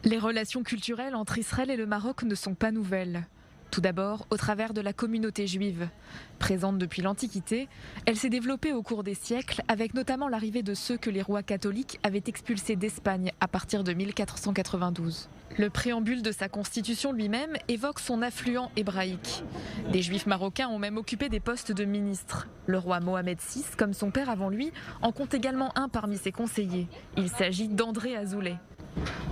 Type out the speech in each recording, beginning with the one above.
Les relations culturelles entre Israël et le Maroc ne sont pas nouvelles. Tout d'abord, au travers de la communauté juive. Présente depuis l'Antiquité, elle s'est développée au cours des siècles, avec notamment l'arrivée de ceux que les rois catholiques avaient expulsés d'Espagne à partir de 1492. Le préambule de sa constitution lui-même évoque son affluent hébraïque. Des juifs marocains ont même occupé des postes de ministres. Le roi Mohamed VI, comme son père avant lui, en compte également un parmi ses conseillers. Il s'agit d'André Azoulay.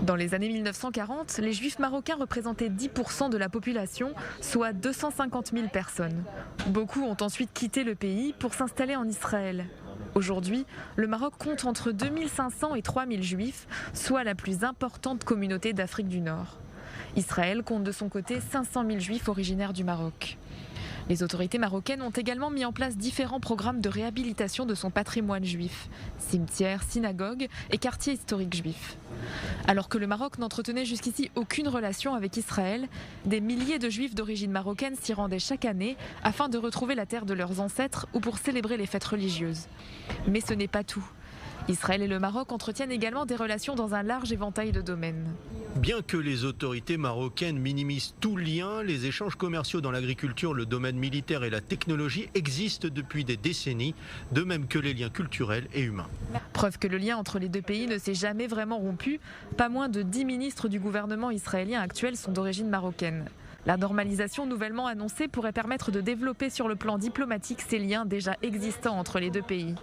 Dans les années 1940, les juifs marocains représentaient 10% de la population, soit 250 000 personnes. Beaucoup ont ensuite quitté le pays pour s'installer en Israël. Aujourd'hui, le Maroc compte entre 2500 et 3000 juifs, soit la plus importante communauté d'Afrique du Nord. Israël compte de son côté 500 000 juifs originaires du Maroc. Les autorités marocaines ont également mis en place différents programmes de réhabilitation de son patrimoine juif, cimetières, synagogues et quartiers historiques juifs. Alors que le Maroc n'entretenait jusqu'ici aucune relation avec Israël, des milliers de juifs d'origine marocaine s'y rendaient chaque année afin de retrouver la terre de leurs ancêtres ou pour célébrer les fêtes religieuses. Mais ce n'est pas tout. Israël et le Maroc entretiennent également des relations dans un large éventail de domaines. Bien que les autorités marocaines minimisent tout lien, les échanges commerciaux dans l'agriculture, le domaine militaire et la technologie existent depuis des décennies, de même que les liens culturels et humains. Preuve que le lien entre les deux pays ne s'est jamais vraiment rompu, pas moins de 10 ministres du gouvernement israélien actuel sont d'origine marocaine. La normalisation nouvellement annoncée pourrait permettre de développer sur le plan diplomatique ces liens déjà existants entre les deux pays.